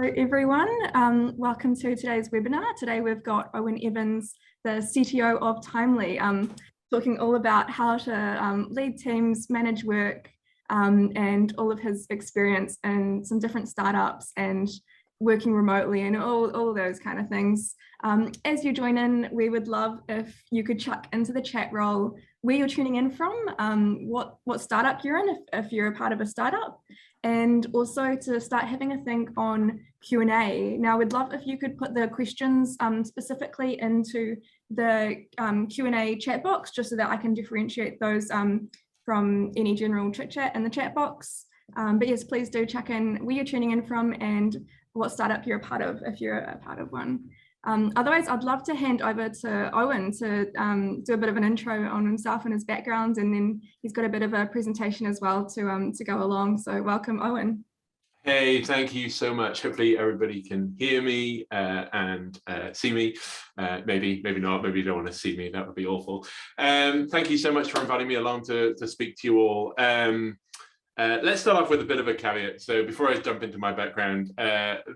Hello everyone, welcome to today's webinar. Today we've got Owen Evans, the CTO of Timely, talking all about how to lead teams, manage work, and all of his experience in some different startups and working remotely and all those kind of things. As you join in, we would love if you could chuck into the chat role where you're tuning in from, what startup you're in, if you're a part of a startup, and also to start having a think on Q&A. Now, we'd love if you could put the questions specifically into the Q&A chat box, just so that I can differentiate those from any general chit chat in the chat box. But yes, please do check in where you're tuning in from and what startup you're a part of, if you're a part of one. Otherwise, I'd love to hand over to Owen to do a bit of an intro on himself and his background, and then he's got a bit of a presentation as well to go along. So welcome, Owen. Hey, thank you so much. Hopefully everybody can hear me and see me. Maybe not, maybe you don't want to see me, that would be awful. Thank you so much for inviting me along to speak to you all. Let's start off with a bit of a caveat. So before I jump into my background,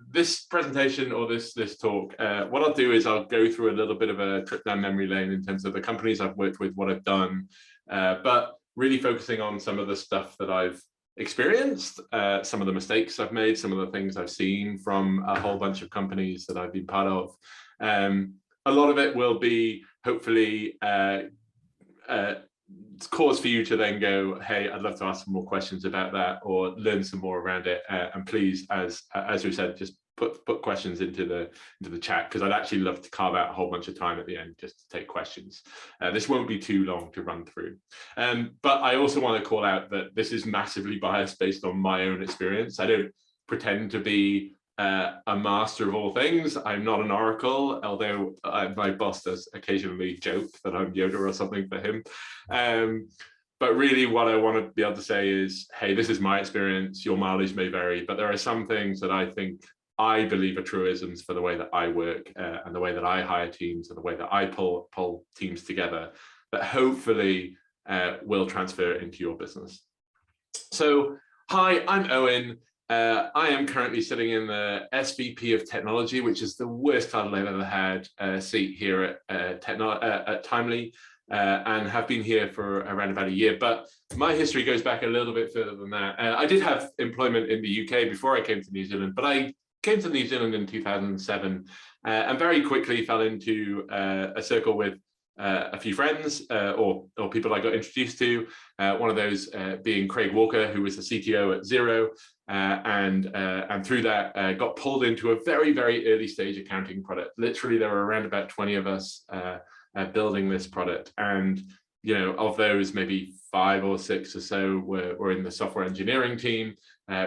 this presentation or this talk, what I'll do is I'll go through a little bit of a trip down memory lane in terms of the companies I've worked with, what I've done, but really focusing on some of the stuff that I've experienced, some of the mistakes I've made, some of the things I've seen from a whole bunch of companies that I've been part of. A lot of it will be hopefully cause for you to then go, hey, I'd love to ask some more questions about that or learn some more around it. And please, as we said, just put questions into the chat, because I'd actually love to carve out a whole bunch of time at the end just to take questions. This won't be too long to run through. But I also want to call out that this is massively biased based on my own experience. I don't pretend to be a master of all things. I'm not an oracle, although my boss does occasionally joke that I'm Yoda or something for him. But really what I want to be able to say is, hey, this is my experience, your mileage may vary, but there are some things that I believe are truisms for the way that I work and the way that I hire teams and the way that I pull teams together that hopefully will transfer into your business. So, hi, I'm Owen. I am currently sitting in the SVP of Technology, which is the worst title I've ever had, seat here at Timely, and have been here for around about a year. But my history goes back a little bit further than that. I did have employment in the UK before I came to New Zealand, but I came to New Zealand in 2007 and very quickly fell into a circle with a few friends or people I got introduced to, one of those being Craig Walker, who was the CTO at Xero, and through that got pulled into a very, very early stage accounting product. Literally, there were around about 20 of us building this product, and of those, maybe 5 or 6 or so were in the software engineering team,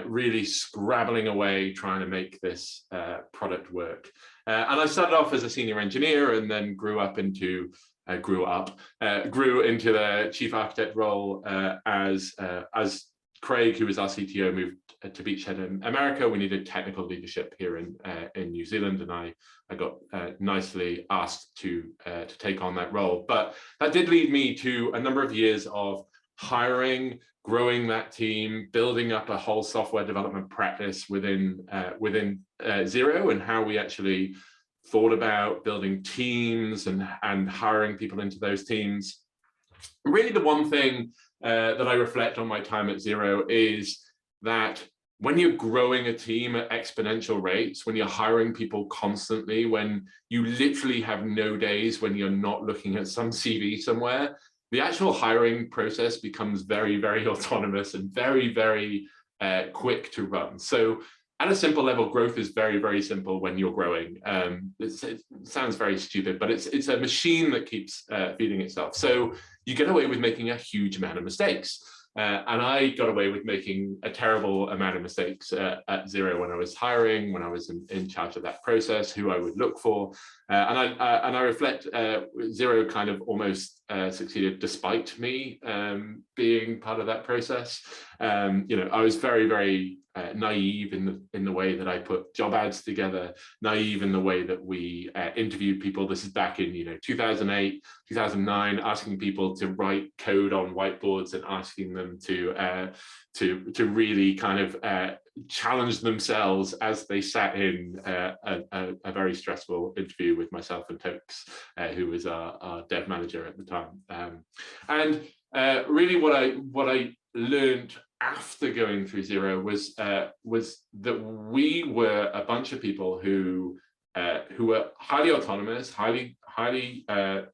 really scrabbling away trying to make this product work. And I started off as a senior engineer and then grew into the chief architect role as Craig, who was our CTO, moved to beachhead in America. We needed technical leadership here in New Zealand, and I got nicely asked to take on that role. But that did lead me to a number of years of hiring, growing that team, building up a whole software development practice within Xero, and how we actually thought about building teams and hiring people into those teams. Really, the one thing that I reflect on my time at Xero is that when you're growing a team at exponential rates, when you're hiring people constantly, when you literally have no days when you're not looking at some CV somewhere, the actual hiring process becomes very, very autonomous and very, very quick to run. So at a simple level, growth is very, very simple when you're growing. It sounds very stupid, but it's a machine that keeps feeding itself. So you get away with making a huge amount of mistakes. And I got away with making a terrible amount of mistakes at Xero when I was hiring, when I was in charge of that process, who I would look for. And I reflect Xero kind of almost succeeded despite me being part of that process. I was very, very naive in the way that I put job ads together, naive in the way that we interviewed people. This is back in 2008, 2009, asking people to write code on whiteboards and asking them to really kind of challenge themselves as they sat in a very stressful interview with myself and Tokes, who was our dev manager at the time. And really what I learned after going through Xero was that we were a bunch of people who were highly autonomous, highly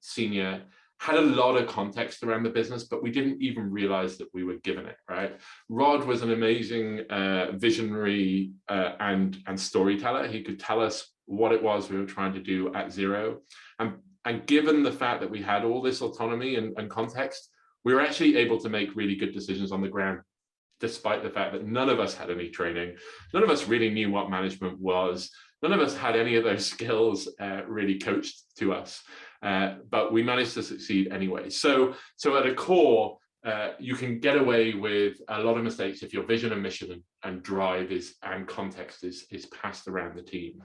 senior, had a lot of context around the business, but we didn't even realize that we were given it, right? Rod was an amazing visionary and storyteller. He could tell us what it was we were trying to do at Xero. And given the fact that we had all this autonomy and context, we were actually able to make really good decisions on the ground, despite the fact that none of us had any training. None of us really knew what management was. None of us had any of those skills really coached to us, but we managed to succeed anyway. So at a core, you can get away with a lot of mistakes if your vision and mission and drive and context is passed around the team.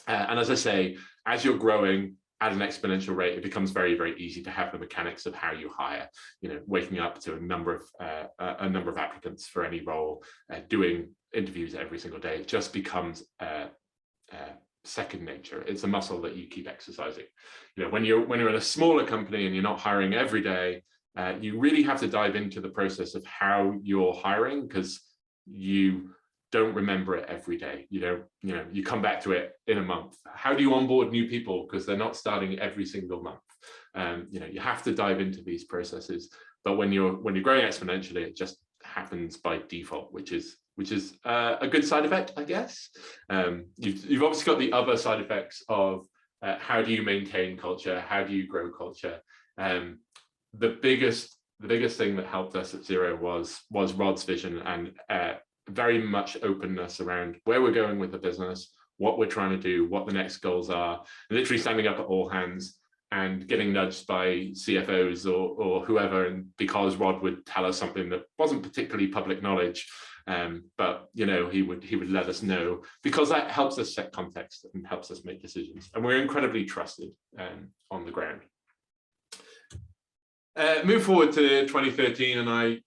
And as I say, as you're growing at an exponential rate, it becomes very, very easy to have the mechanics of how you hire. Waking up to a number of applicants for any role, doing interviews every single day, it just becomes second nature. It's a muscle that you keep exercising. When you're in a smaller company and you're not hiring every day, you really have to dive into the process of how you're hiring, because you don't remember it every day. You come back to it in a month. How do you onboard new people? Because they're not starting every single month. You have to dive into these processes. But when you're growing exponentially, it just happens by default, which is a good side effect, I guess. You've obviously got the other side effects of how do you maintain culture? How do you grow culture? The biggest thing that helped us at Xero was Rod's vision and very much openness around where we're going with the business, what we're trying to do, what the next goals are, literally standing up at all hands and getting nudged by CFOs or whoever, and because Rod would tell us something that wasn't particularly public knowledge, but he would let us know, because that helps us set context and helps us make decisions, and we're incredibly trusted on the ground. Move forward to 2013, and I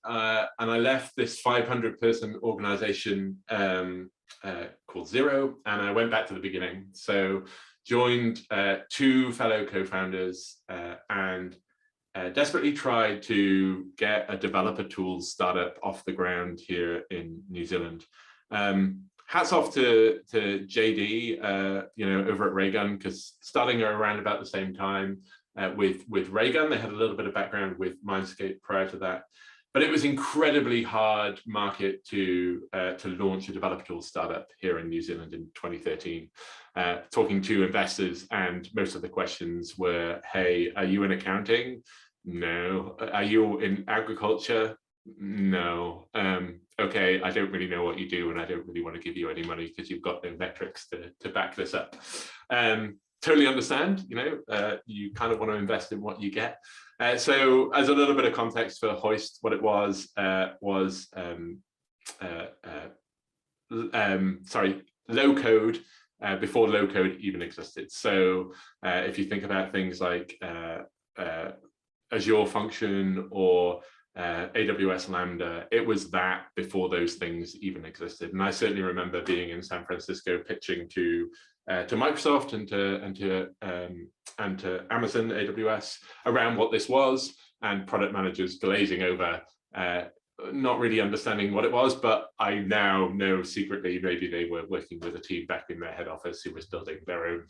left this 500-person organization called Xero, and I went back to the beginning. So joined two fellow co-founders and desperately tried to get a developer tools startup off the ground here in New Zealand. Hats off to JD, over at Raygun, because starting around about the same time. With Raygun, they had a little bit of background with Mindscape prior to that, but it was incredibly hard market to launch a developer tools startup here in New Zealand in 2013. Talking to investors, and most of the questions were, "Hey, are you in accounting? No. Are you in agriculture? No. Okay, I don't really know what you do, and I don't really want to give you any money because you've got no metrics to back this up." Totally understand, you kind of want to invest in what you get. So as a little bit of context for Hoist, what it was low code before low code even existed. So if you think about things like Azure Function or AWS Lambda, it was that before those things even existed. And I certainly remember being in San Francisco pitching to Microsoft and to Amazon AWS around what this was, and product managers glazing over, not really understanding what it was. But I now know secretly maybe they were working with a team back in their head office who was building their own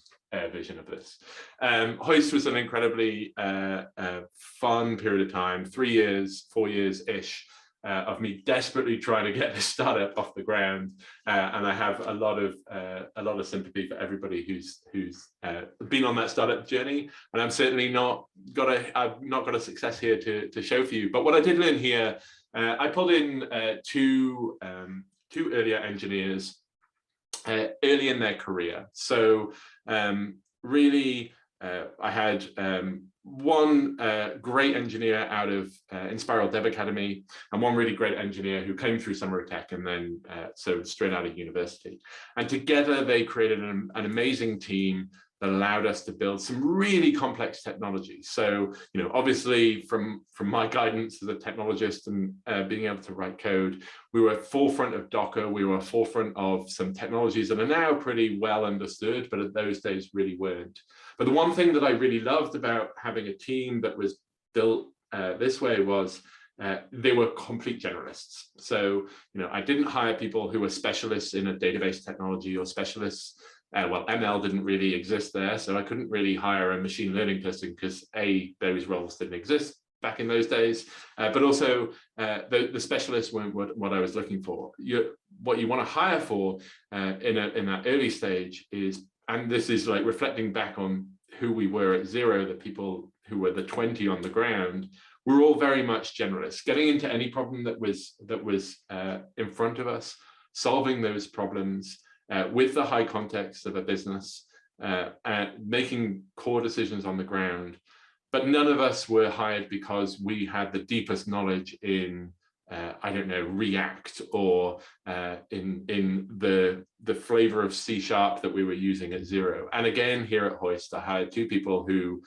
vision of this. Hoist was an incredibly fun period of time, 3 years, 4 years-ish, of me desperately trying to get this startup off the ground, and I have a lot of sympathy for everybody who's been on that startup journey. And I'm certainly I've not got a success here to show for you. But what I did learn here, I pulled in two earlier engineers early in their career. So really, I had one great engineer out of Inspiral Dev Academy, and one really great engineer who came through Summer of Tech and then so straight out of university. And together they created an amazing team that allowed us to build some really complex technology. So, obviously from my guidance as a technologist and being able to write code, we were forefront of Docker, we were forefront of some technologies that are now pretty well understood, but at those days really weren't. But the one thing that I really loved about having a team that was built this way was they were complete generalists. So, I didn't hire people who were specialists in a database technology or specialists. Well, ML didn't really exist there, so I couldn't really hire a machine learning person because those roles didn't exist back in those days, but also the specialists weren't what I was looking for. What you want to hire for in that early stage is, and this is like reflecting back on who we were at Zero, the people who were the 20 on the ground, we're all very much generalists, getting into any problem that was in front of us, solving those problems, with the high context of a business, and making core decisions on the ground. But none of us were hired because we had the deepest knowledge in, I don't know, React or in the flavor of C# that we were using at Zero. And again, here at Hoist, I hired two people who,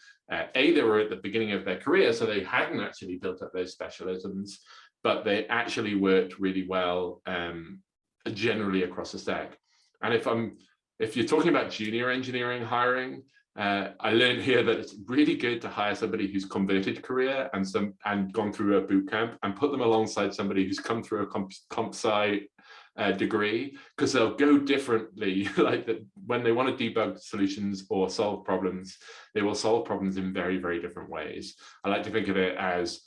they were at the beginning of their career, so they hadn't actually built up those specialisms, but they actually worked really well generally across the stack. And if you're talking about junior engineering hiring, I learned here that it's really good to hire somebody who's converted career and gone through a boot camp and put them alongside somebody who's come through a comp sci degree, because they'll go differently. Like when they want to debug solutions or solve problems, they will solve problems in very, very different ways. I like to think of it as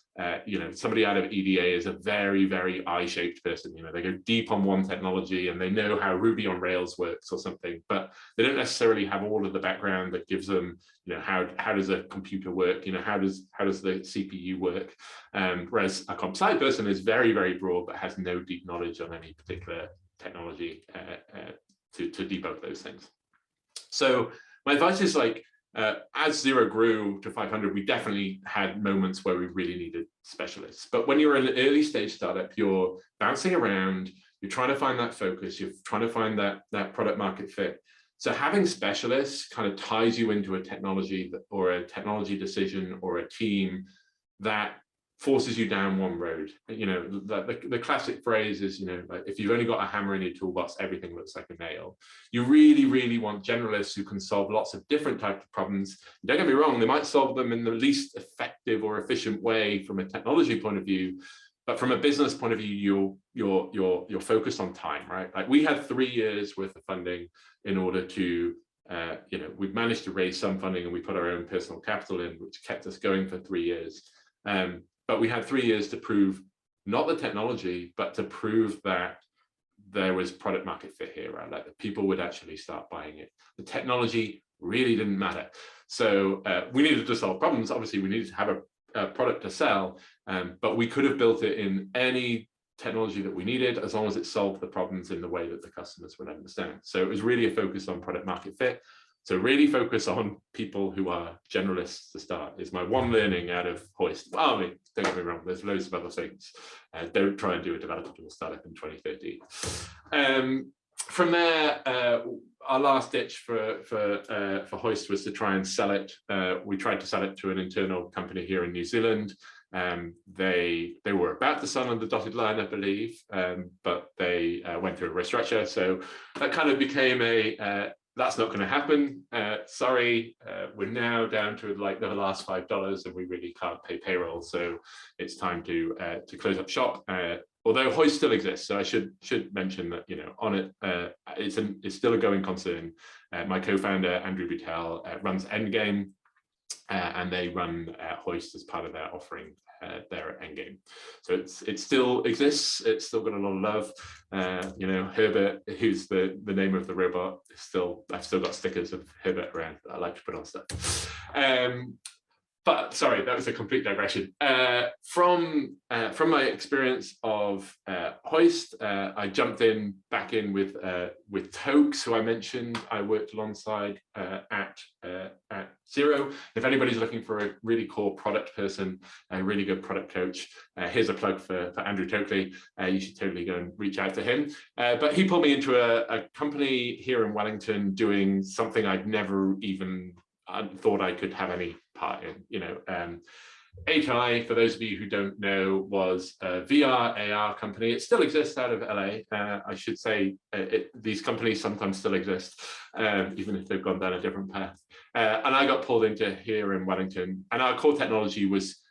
somebody out of EDA is a very, very I-shaped person. They go deep on one technology and they know how Ruby on Rails works or something, but they don't necessarily have all of the background that gives them, how does a computer work? How does the CPU work? Whereas a comp sci person is very, very broad, but has no deep knowledge on any particular technology to debug those things. So my advice is as Zero grew to 500, we definitely had moments where we really needed specialists. But when you're in an early stage startup, you're bouncing around, you're trying to find that focus, you're trying to find that product market fit. So having specialists kind of ties you into a technology or a technology decision or a team that forces you down one road. The classic phrase is, if you've only got a hammer in your toolbox, everything looks like a nail. You really, really want generalists who can solve lots of different types of problems. Don't get me wrong, they might solve them in the least effective or efficient way from a technology point of view, but from a business point of view, you're focused on time, right? Like we had 3 years worth of funding in order to, we've managed to raise some funding and we put our own personal capital in, which kept us going for 3 years. But we had 3 years to prove not the technology, but to prove that there was product market fit here, right? Like that people would actually start buying it. The technology really didn't matter. So we needed to solve problems. Obviously, we needed to have a product to sell, but we could have built it in any technology that we needed, as long as it solved the problems in the way that the customers would understand. So it was really a focus on product market fit. So really focus on people who are generalists to start is my one learning out of Hoist. Well, don't get me wrong, there's loads of other things. Don't try and do a developable startup in 2030. From there, our last ditch for Hoist was to try and sell it. We tried to sell it to an internal company here in New Zealand. They were about to sign on the dotted line, I believe, but they went through a restructure. So that kind of became that's not going to happen. Sorry, we're now down to like the last $5 and we really can't pay payroll. So it's time to close up shop. Although Hoist still exists, so I should mention that on it, it's still a going concern. My co-founder Andrew Buttel runs Endgame, and they run Hoist as part of their offering there at Endgame. So it still exists. It's still got a lot of love. Herbert, who's the name of the robot, I've still got stickers of Herbert around that I like to put on stuff. but sorry, that was a complete digression. From my experience of Hoist, I jumped back in with Tokes, who I mentioned I worked alongside at Xero. If anybody's looking for a really core product person, a really good product coach, here's a plug for Andrew Tokley. You should totally go and reach out to him. But he pulled me into a company here in Wellington doing something I'd never even thought I could have any part in. HI, for those of you who don't know, was a VR AR company. It still exists out of LA. I should say these companies sometimes still exist, even if they've gone down a different path. And I got pulled into here in Wellington, and our core technology was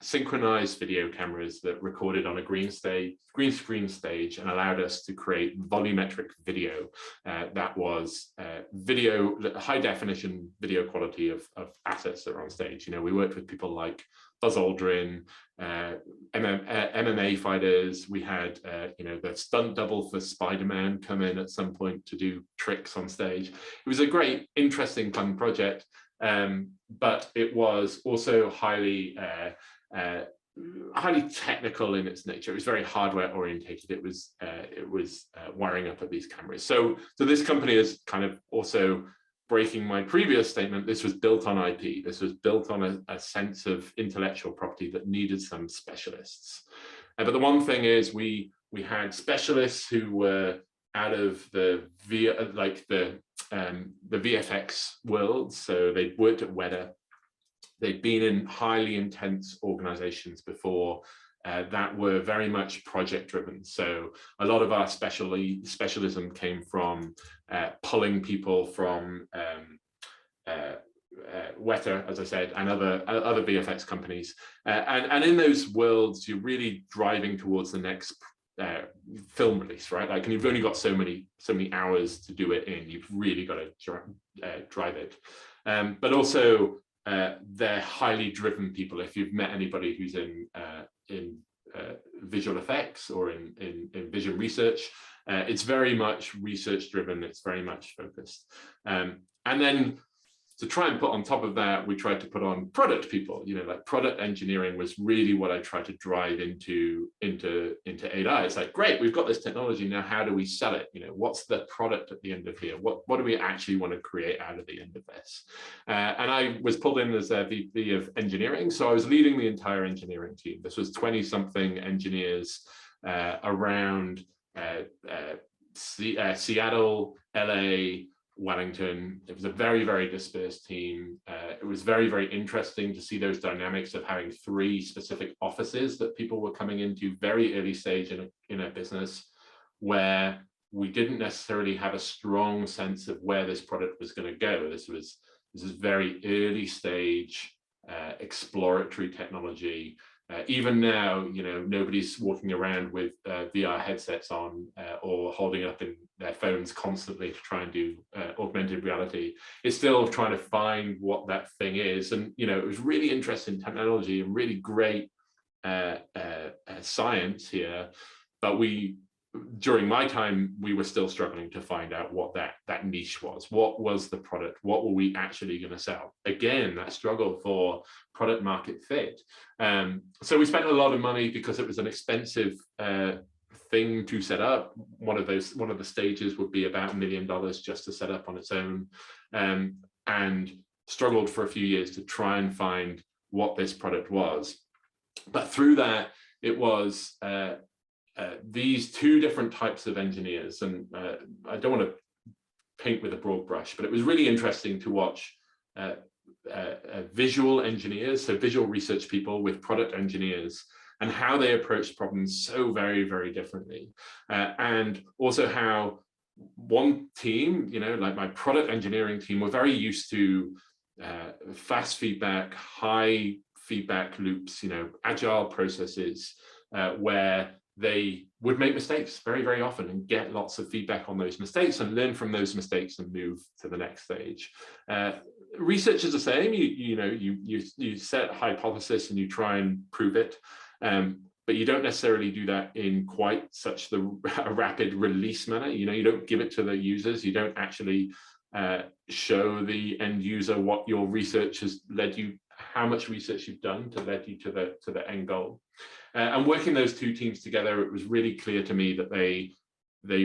synchronized video cameras that recorded on a green screen stage and allowed us to create volumetric video that was high definition video quality of assets that are on stage. We worked with people like Buzz Aldrin, MMA fighters. We had the stunt double for Spider-Man come in at some point to do tricks on stage. It was a great, interesting, fun project. But it was also highly technical in its nature. It was very hardware orientated. It was wiring up of these cameras. So this company is kind of also breaking my previous statement. This was built on IP. This was built on a sense of intellectual property that needed some specialists. But the one thing is we had specialists who were out of the VFX world. So they'd worked at Weta. They'd been in highly intense organizations before that were very much project driven. So a lot of our specialism came from pulling people from Weta, as I said, and other VFX companies. And in those worlds, you're really driving towards the next film release, right? And you've only got so many hours to do it in. You've really got to drive it. But also, they're highly driven people. If you've met anybody who's in visual effects or in vision research, it's very much research driven. It's very much focused. And then to try and put on top of that, we tried to put on product people. Like product engineering was really what I tried to drive into AI. It's like, great, we've got this technology now. How do we sell it? What's the product at the end of here? What do we actually want to create out of the end of this? And I was pulled in as a VP of engineering, so I was leading the entire engineering team. This was 20-something engineers around Seattle, LA, Wellington. It was a very, very dispersed team. It was very, very interesting to see those dynamics of having 3 specific offices that people were coming into very early stage in a business, where we didn't necessarily have a strong sense of where this product was going to go. This is very early stage exploratory technology. Even now, nobody's walking around with VR headsets on or holding up in their phones constantly to try and do augmented reality. It's still trying to find what that thing is. And, it was really interesting technology and really great science here. But during my time, we were still struggling to find out what that niche was. What was the product? What were we actually going to sell? Again, that struggle for product market fit. So we spent a lot of money because it was an expensive thing to set up. One of the stages would be about $1 million just to set up on its own, and struggled for a few years to try and find what this product was. But through that, it was these 2 different types of engineers, and I don't want to paint with a broad brush, but it was really interesting to watch visual engineers, so visual research people with product engineers, and how they approached problems so very, very differently. And also how one team, like my product engineering team, were very used to fast feedback, high feedback loops, agile processes, where they would make mistakes very, very often and get lots of feedback on those mistakes and learn from those mistakes and move to the next stage. Research is the same. You set a hypothesis and you try and prove it, but you don't necessarily do that in quite such a rapid release manner. You don't give it to the users. You don't actually show the end user what your research has led you how much research you've done to lead you to the end goal. And working those two teams together, it was really clear to me that they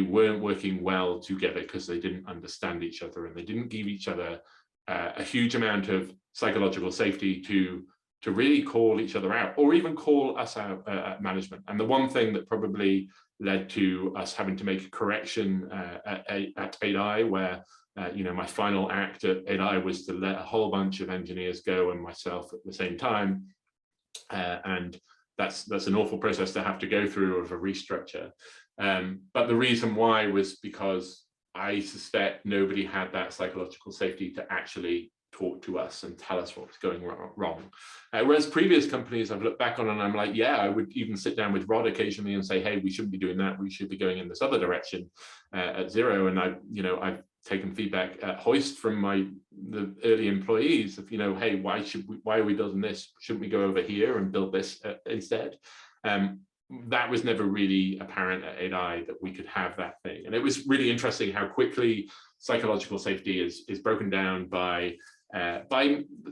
weren't working well together because they didn't understand each other, and they didn't give each other a huge amount of psychological safety to really call each other out, or even call us out at management. And the one thing that probably led to us having to make a correction at 8i, where my final act at 8i was to let a whole bunch of engineers go and myself at the same time, and that's an awful process to have to go through of a restructure. But the reason why was because I suspect nobody had that psychological safety to actually talk to us and tell us what was going wrong. Whereas previous companies I've looked back on and I'm like, yeah, I would even sit down with Rod occasionally and say, hey, we shouldn't be doing that. We should be going in this other direction at Xero. And I've taken feedback at Hoist from the early employees of, hey, why are we building this? Shouldn't we go over here and build this instead? That was never really apparent at 8i that we could have that thing. And it was really interesting how quickly psychological safety is broken down by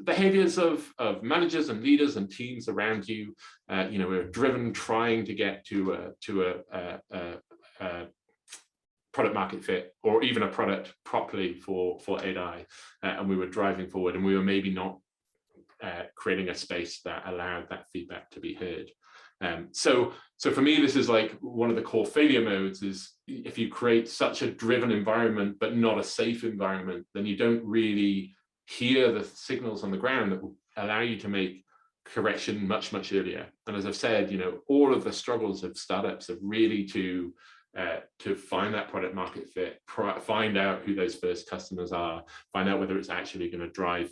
behaviors of managers and leaders and teams around you. We're driven trying to get to a product market fit, or even a product properly for 8i, and we were driving forward, and we were maybe not creating a space that allowed that feedback to be heard. So for me, this is like one of the core failure modes is if you create such a driven environment, but not a safe environment, then you don't really hear the signals on the ground that will allow you to make correction much, much earlier. And as I've said, all of the struggles of startups are really to find that product market fit, find out who those first customers are, find out whether it's actually going to drive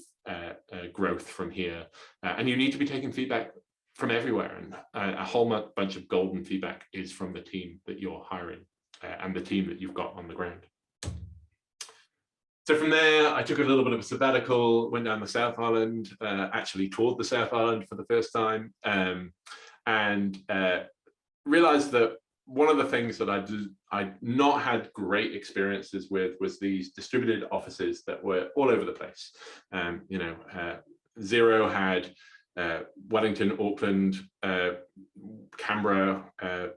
growth from here. And you need to be taking feedback from everywhere, and a whole bunch of golden feedback is from the team that you're hiring and the team that you've got on the ground. So from there, I took a little bit of a sabbatical, went down the South Island, actually toured the South Island for the first time, and realized that one of the things that I'd not had great experiences with was these distributed offices that were all over the place. Xero had Wellington, Auckland, Canberra,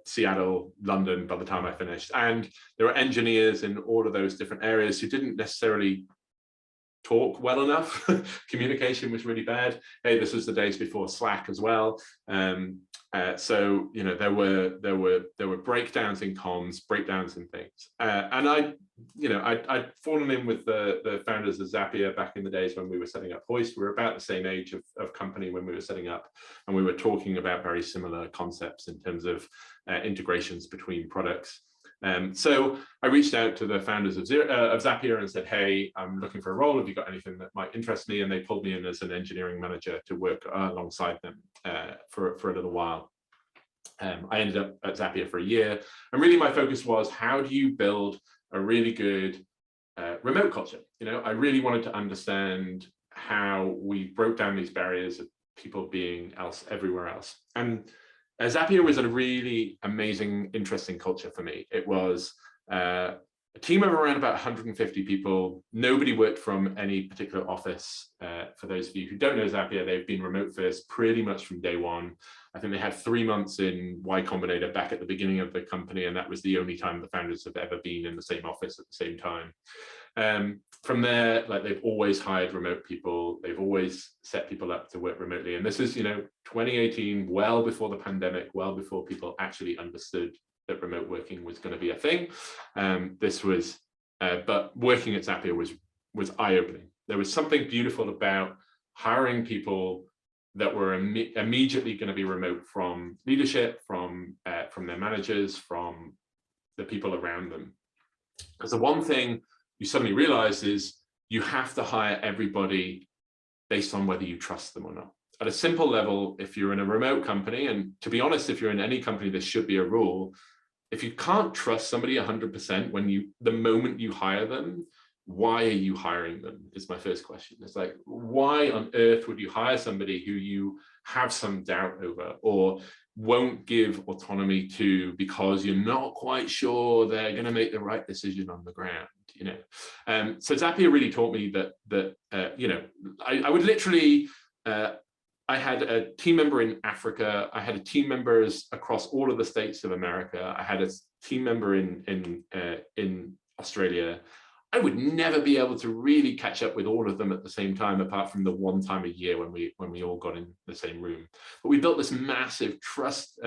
Seattle, London by the time I finished. And there were engineers in all of those different areas who didn't necessarily talk well enough. Communication was really bad. Hey, this was the days before Slack as well. So there were breakdowns in comms, breakdowns in things, and I'd fallen in with the founders of Zapier back in the days when we were setting up Hoist. We were about the same age of company when we were setting up, and we were talking about very similar concepts in terms of integrations between products. So I reached out to the founders of Zapier and said, hey, I'm looking for a role. Have you got anything that might interest me? And they pulled me in as an engineering manager to work alongside them for a little while. I ended up at Zapier for a year. And really my focus was, how do you build a really good remote culture? I really wanted to understand how we broke down these barriers of people being everywhere else. And Zapier was a really amazing, interesting culture for me. It was a team of around about 150 people. Nobody worked from any particular office. For those of you who don't know Zapier, they've been remote first pretty much from day one. I think they had 3 months in Y Combinator back at the beginning of the company, and that was the only time the founders have ever been in the same office at the same time. From there, they've always hired remote people. They've always set people up to work remotely. And this is, 2018, well before the pandemic, well before people actually understood that remote working was going to be a thing. But working at Zapier was eye-opening. There was something beautiful about hiring people that were immediately going to be remote from leadership, from their managers, from the people around them. Because the one thing you suddenly realize is you have to hire everybody based on whether you trust them or not. At a simple level, if you're in a remote company, and to be honest, if you're in any company, this should be a rule. If you can't trust somebody 100% the moment you hire them, why are you hiring them is my first question. It's like, why on earth would you hire somebody who you have some doubt over or won't give autonomy to because you're not quite sure they're going to make the right decision on the ground? So Zapier really taught me that I would literally I had a team member in Africa. I had team members across all of the states of America. I had a team member in Australia. I would never be able to really catch up with all of them at the same time, apart from the one time a year when we all got in the same room. But we built this massive trust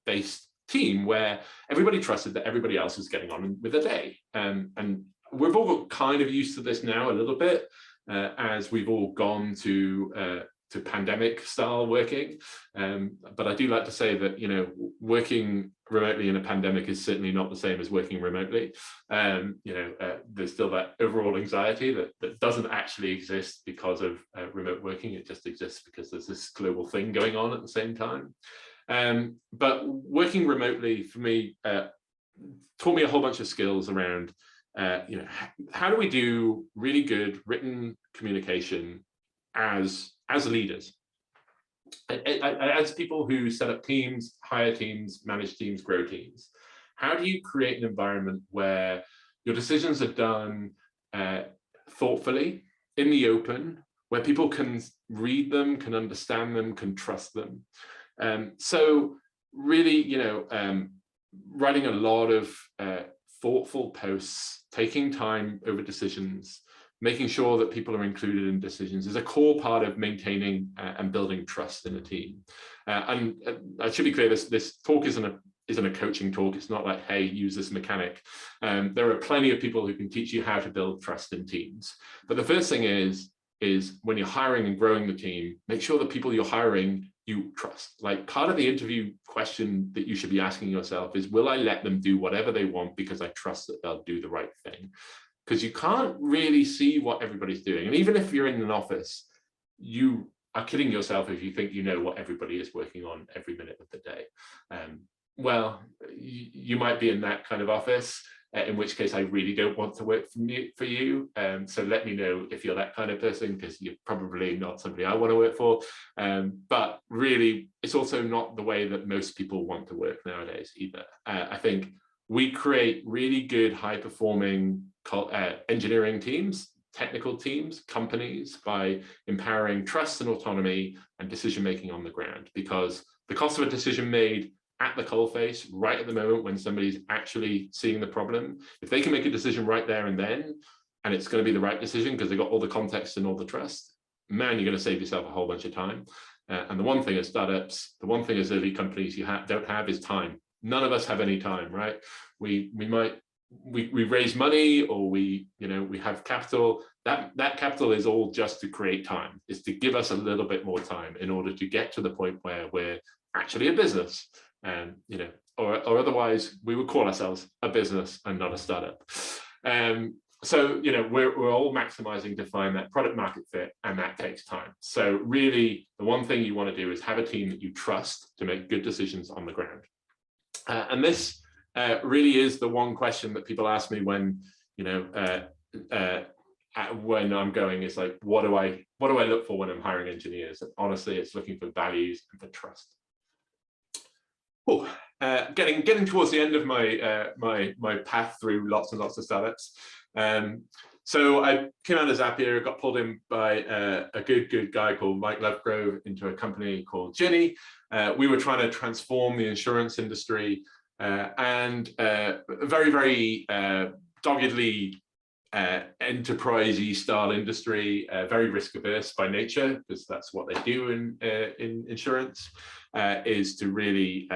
based team where everybody trusted that everybody else was getting on with their day. And we've all got kind of used to this now a little bit as we've all gone to pandemic style working. But I do like to say that, you know, working remotely in a pandemic is certainly not the same as working remotely. You know, there's still that overall anxiety that doesn't actually exist because of remote working. It just exists because there's this global thing going on at the same time. But working remotely for me taught me a whole bunch of skills around, you know, how do we do really good written communication as leaders, as people who set up teams, hire teams, manage teams, grow teams. How do you create an environment where your decisions are done thoughtfully, in the open, where people can read them, can understand them, can trust them? So really, you know, writing a lot of thoughtful posts, taking time over decisions, making sure that people are included in decisions is a core part of maintaining and building trust in a team. And I should be clear, this talk isn't a coaching talk. It's not like, hey, use this mechanic. There are plenty of people who can teach you how to build trust in teams. But the first thing is when you're hiring and growing the team, make sure the people you're hiring you trust. Like, part of the interview question that you should be asking yourself is, will I let them do whatever they want because I trust that they'll do the right thing? Because you can't really see what everybody's doing. And even if you're in an office, you are kidding yourself if you think you know what everybody is working on every minute of the day. Well, you might be in that kind of office, in which case I really don't want to work for you. So let me know if you're that kind of person, because you're probably not somebody I want to work for. But really, it's also not the way that most people want to work nowadays either. I think we create really good, high-performing engineering teams, technical teams, companies, by empowering trust and autonomy and decision-making on the ground. Because the cost of a decision made at the coalface, right at the moment when somebody's actually seeing the problem, if they can make a decision right there and then, and it's going to be the right decision because they've got all the context and all the trust, man, you're going to save yourself a whole bunch of time. And the one thing as startups, the one thing as early companies you don't have is time. None of us have any time, right? We raise money, or we have capital. That capital is all just to create time. It's to give us a little bit more time in order to get to the point where we're actually a business. And or otherwise we would call ourselves a business and not a startup. So we're all maximizing to find that product market fit, and that takes time. So really, the one thing you want to do is have a team that you trust to make good decisions on the ground. And this really is the one question that people ask me when I'm going, is like, what do I look for when I'm hiring engineers? And honestly, it's looking for values and for trust. Cool. Getting towards the end of my path through lots and lots of startups. So I came out of Zapier, got pulled in by a good guy called Mike Lovegrove into a company called Jenny. We were trying to transform the insurance industry, and very doggedly enterprisey style industry, very risk averse by nature, because that's what they do in insurance. Is to really,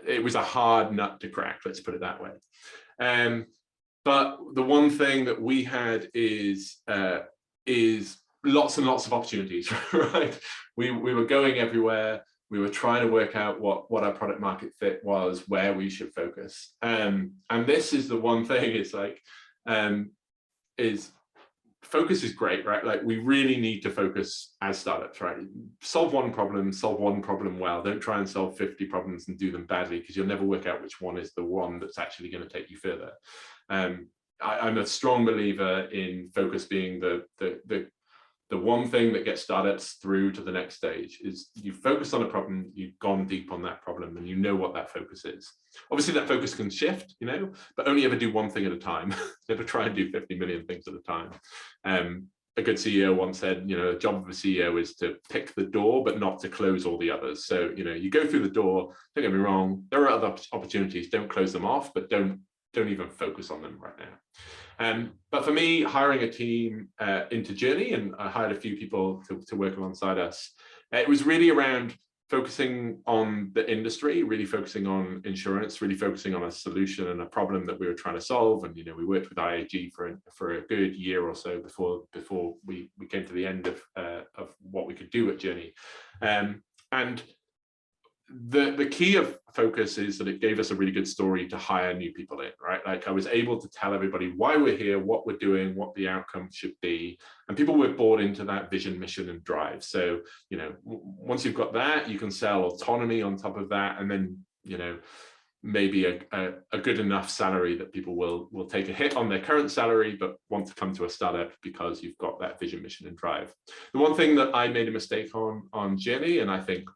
it was a hard nut to crack, let's put it that way. But the one thing that we had is lots and lots of opportunities, right? We were going everywhere. We were trying to work out what our product market fit was, where we should focus. And this is the one thing, it's like, focus is great, right? Like, we really need to focus as startups, right? Solve one problem well. Don't try and solve 50 problems and do them badly, because you'll never work out which one is the one that's actually going to take you further. I'm a strong believer in focus being the one thing that gets startups through to the next stage. Is you focus on a problem, you've gone deep on that problem, and you know what that focus is. Obviously that focus can shift, but only ever do one thing at a time. Never try and do 50 million things at a time. a good CEO once said, the job of a CEO is to pick the door, but not to close all the others. So, you go through the door, don't get me wrong, there are other opportunities, don't close them off, but don't even focus on them right now. But for me, hiring a team into Journey, and I hired a few people to work alongside us, it was really around focusing on the industry, really focusing on insurance, really focusing on a solution and a problem that we were trying to solve. And we worked with IAG for a good year or so before we came to the end of what we could do at Journey. And the key of focus is that it gave us a really good story to hire new people in, right? Like I was able to tell everybody why we're here, what we're doing, what the outcome should be, and people were bought into that vision, mission, and drive. So, once you've got that, you can sell autonomy on top of that, and then, maybe a good enough salary that people will take a hit on their current salary, but want to come to a startup because you've got that vision, mission, and drive. The one thing that I made a mistake on Journey, and I think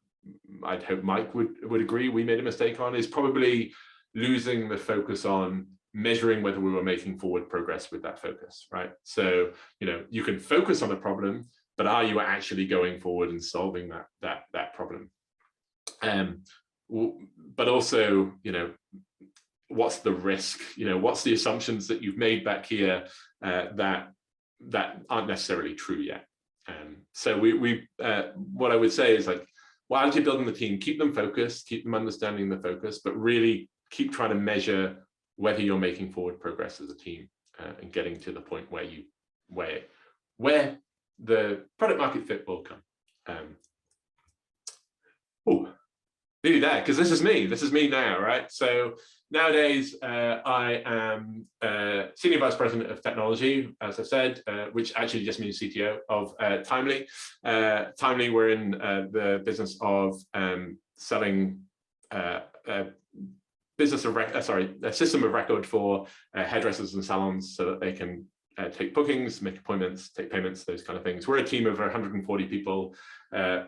I'd hope Mike would agree we made a mistake on, is probably losing the focus on measuring whether we were making forward progress with that focus, right? So, you can focus on a problem, but are you actually going forward and solving that problem? But also, what's the risk? What's the assumptions that you've made back here that aren't necessarily true yet? So what I would say is, like, well, as you're building the team, keep them focused, keep them understanding the focus, but really keep trying to measure whether you're making forward progress as a team and getting to the point where the product market fit will come. Nearly there, because this is me now, right? So nowadays, I am Senior Vice President of Technology, as I've said, which actually just means CTO of Timely. Timely, we're in the business of selling a system of record for hairdressers and salons so that they can take bookings, make appointments, take payments, those kind of things. We're a team of 140 people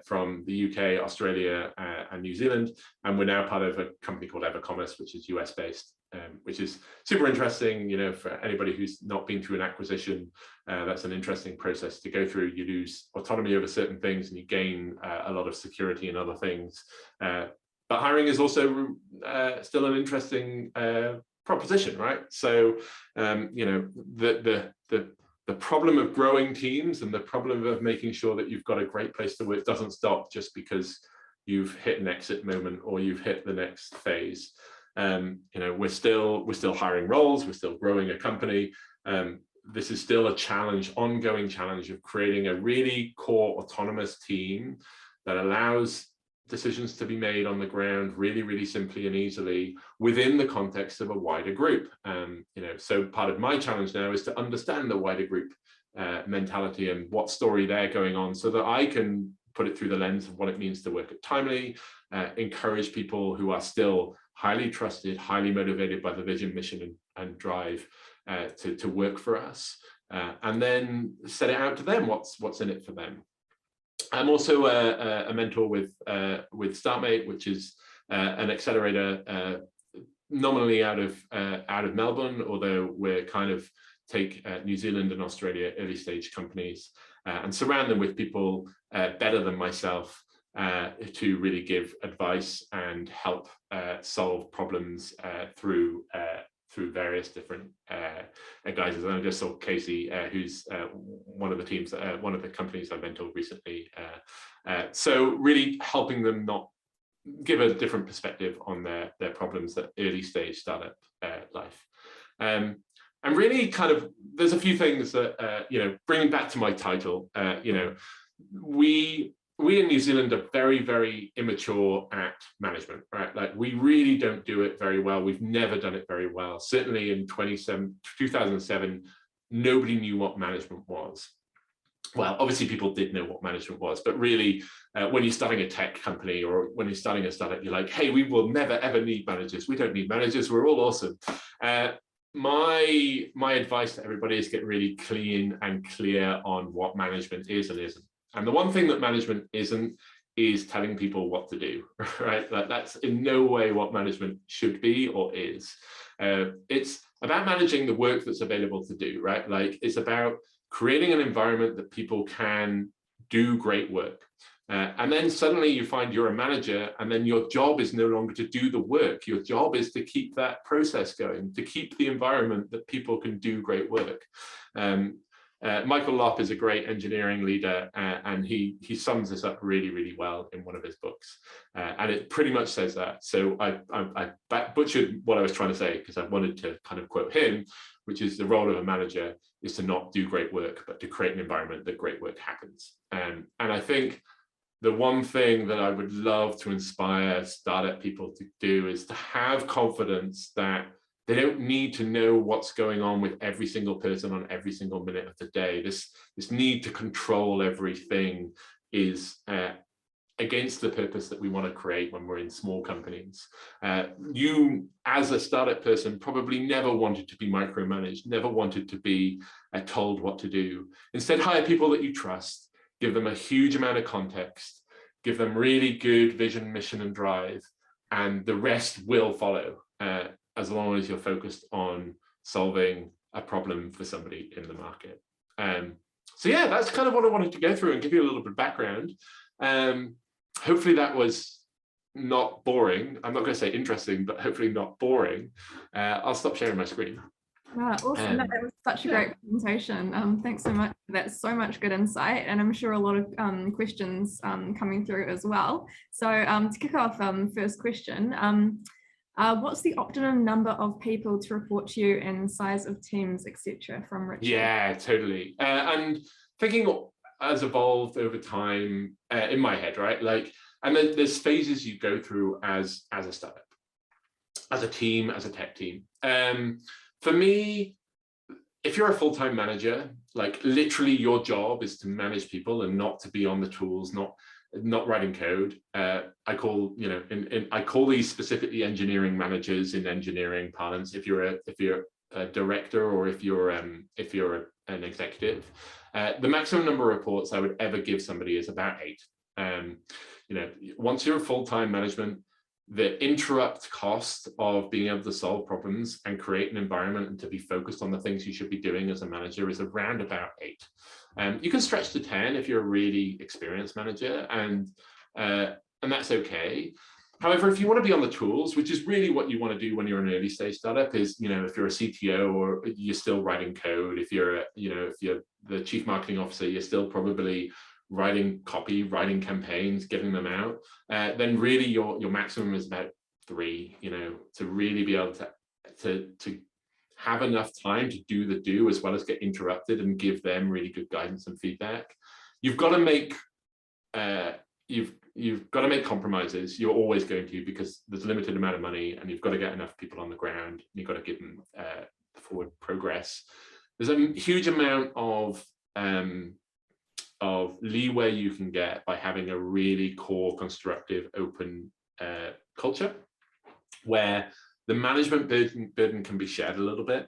from the UK, Australia, and New Zealand, and we're now part of a company called EverCommerce, which is US based, which is super interesting. For anybody who's not been through an acquisition, that's an interesting process to go through. You lose autonomy over certain things, and you gain a lot of security in other things. But hiring is also still an interesting proposition, right? So, the problem of growing teams and the problem of making sure that you've got a great place to work doesn't stop just because you've hit an exit moment or you've hit the next phase. We're still hiring roles, we're still growing a company. This is still a challenge, ongoing challenge of creating a really core autonomous team that allows decisions to be made on the ground really, really simply and easily within the context of a wider group. So part of my challenge now is to understand the wider group mentality and what story they're going on, so that I can put it through the lens of what it means to work at Timely, encourage people who are still highly trusted, highly motivated by the vision, mission, and drive to work for us, and then set it out to them what's in it for them. I'm also a mentor with Startmate, which is an accelerator nominally out of Melbourne, although we're kind of take New Zealand and Australia early stage companies and surround them with people better than myself to really give advice and help solve problems through various different guises. And I just saw Casey, who's one of the teams, one of the companies I mentored recently. So really helping them not give a different perspective on their problems at early stage startup life. And really kind of, there's a few things that, bringing back to my title, we in New Zealand are very, very immature at management, right? Like, we really don't do it very well. We've never done it very well. Certainly in 2007, nobody knew what management was. Well, obviously people did know what management was, but really when you're starting a tech company or when you're starting a startup, you're like, hey, we will never, ever need managers. We don't need managers. We're all awesome. My advice to everybody is get really clean and clear on what management is and isn't. And the one thing that management isn't is telling people what to do, right? Like, that's in no way what management should be or is. It's about managing the work that's available to do, right? Like, it's about creating an environment that people can do great work. And then suddenly you find you're a manager, and then your job is no longer to do the work. Your job is to keep that process going, to keep the environment that people can do great work. Michael Lopp is a great engineering leader, and he sums this up really, really well in one of his books. And it pretty much says that. So I butchered what I was trying to say, because I wanted to kind of quote him, which is the role of a manager is to not do great work, but to create an environment that great work happens. And I think the one thing that I would love to inspire startup people to do is to have confidence that they don't need to know what's going on with every single person on every single minute of the day. This need to control everything is against the purpose that we want to create when we're in small companies. You, as a startup person, probably never wanted to be micromanaged, never wanted to be told what to do. Instead, hire people that you trust. Give them a huge amount of context, give them really good vision, mission, and drive, and the rest will follow as long as you're focused on solving a problem for somebody in the market. So yeah, that's kind of what I wanted to go through and give you a little bit of background. Hopefully that was not boring. I'm not going to say interesting, but hopefully not boring. I'll stop sharing my screen. Wow, awesome. That was such a great presentation. Thanks so much. That's so much good insight, and I'm sure a lot of questions coming through as well. So to kick off, first question, what's the optimum number of people to report to you and size of teams, etc. from Richard? Yeah, totally. And thinking has evolved over time in my head, right? Like, and then there's phases you go through as a startup, as a team, as a tech team. For me, if you're a full-time manager, like literally your job is to manage people and not to be on the tools, not writing code. I call, I call these specifically engineering managers in engineering parlance. If you're a director or if you're an executive, the maximum number of reports I would ever give somebody is about 8. Once you're a full-time management, the interrupt cost of being able to solve problems and create an environment and to be focused on the things you should be doing as a manager is around about 8. You can stretch to 10 if you're a really experienced manager, and that's okay. However, if you want to be on the tools, which is really what you want to do when you're an early stage startup, is if you're a CTO or you're still writing code, if you're the chief marketing officer, you're still probably writing copy, writing campaigns, getting them out, then really your maximum is about 3, to really be able to have enough time to do the do as well as get interrupted and give them really good guidance and feedback. You've got to make you've got to make compromises. You're always going to, because there's a limited amount of money and you've got to get enough people on the ground and you've got to give them forward progress. There's a huge amount of leeway you can get by having a really core, constructive, open culture where the management burden can be shared a little bit.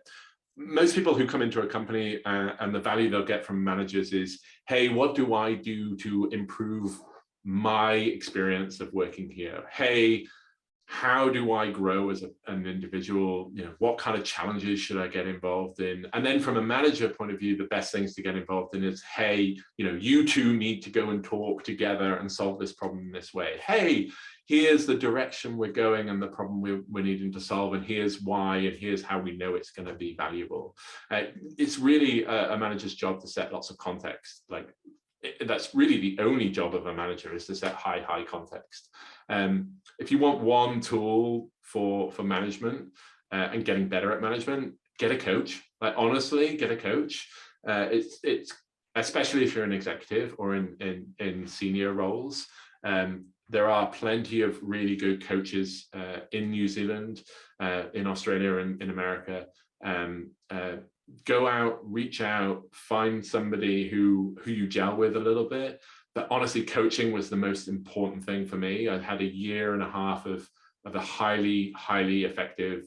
Most people who come into a company and the value they'll get from managers is, hey, what do I do to improve my experience of working here? Hey, how do I grow as an individual? What kind of challenges should I get involved in? And then from a manager point of view, the best things to get involved in is, hey, you two need to go and talk together and solve this problem in this way. Hey, here's the direction we're going and the problem we're needing to solve, and here's why, and here's how we know it's going to be valuable. It's really a manager's job to set lots of context. Like, that's really the only job of a manager, is to set high context. If you want one tool for management and getting better at management, get a coach. Like, honestly, get a coach. It's especially if you're an executive or in senior roles. There are plenty of really good coaches in New Zealand, in Australia, and in America. Go out, reach out, find somebody who you gel with a little bit. But honestly, coaching was the most important thing for me. I had 1.5 years of a highly effective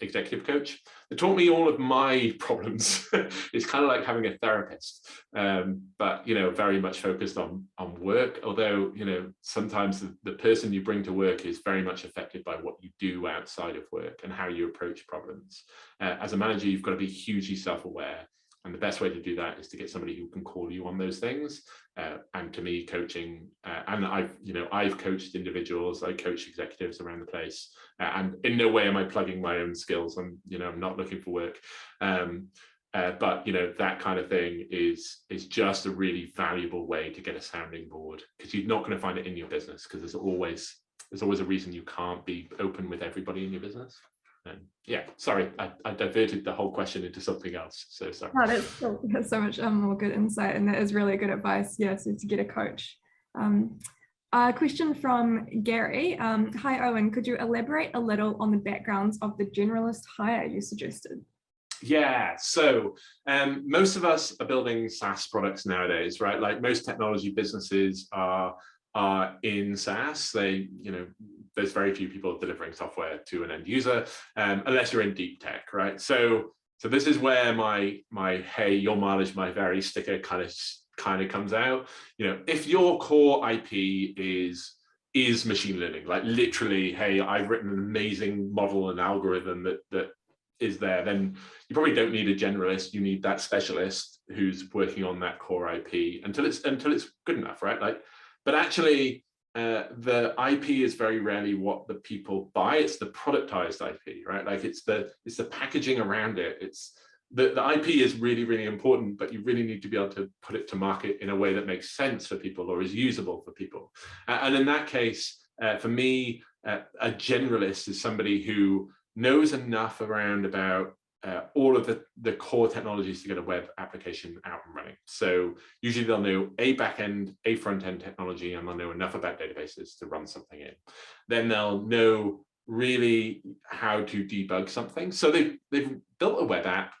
executive coach that taught me all of my problems. It's kind of like having a therapist, but very much focused on work. Although sometimes the person you bring to work is very much affected by what you do outside of work and how you approach problems. As a manager, you've got to be hugely self-aware. And the best way to do that is to get somebody who can call you on those things. And to me, coaching, and I've coached individuals, I coach executives around the place, and in no way am I plugging my own skills. I'm not looking for work. But that kind of thing is just a really valuable way to get a sounding board, because you're not going to find it in your business, because there's always a reason you can't be open with everybody in your business. Yeah, sorry, I diverted the whole question into something else. So sorry. No, that's so much more good insight, and that is really good advice. Yeah, so to get a coach. A question from Gary. Hi, Owen, could you elaborate a little on the backgrounds of the generalist hire you suggested? Yeah, so most of us are building SaaS products nowadays, right? Like most technology businesses are in SaaS. There's very few people delivering software to an end user, unless you're in deep tech, right? So this is where my hey, your mileage may vary sticker kind of comes out. If your core IP is machine learning, like literally, hey, I've written an amazing model and algorithm that is there, then you probably don't need a generalist. You need that specialist who's working on that core IP until it's good enough, right? But actually, the IP is very rarely what the people buy. It's the productized IP, right? Like it's the packaging around it. It's the IP is really, really important, but you really need to be able to put it to market in a way that makes sense for people or is usable for people. And in that case, for me, a generalist is somebody who knows enough around about all of the core technologies to get a web application out and running. So usually they'll know a backend, a front-end technology, and they'll know enough about databases to run something in. Then they'll know really how to debug something. So they've built a web app,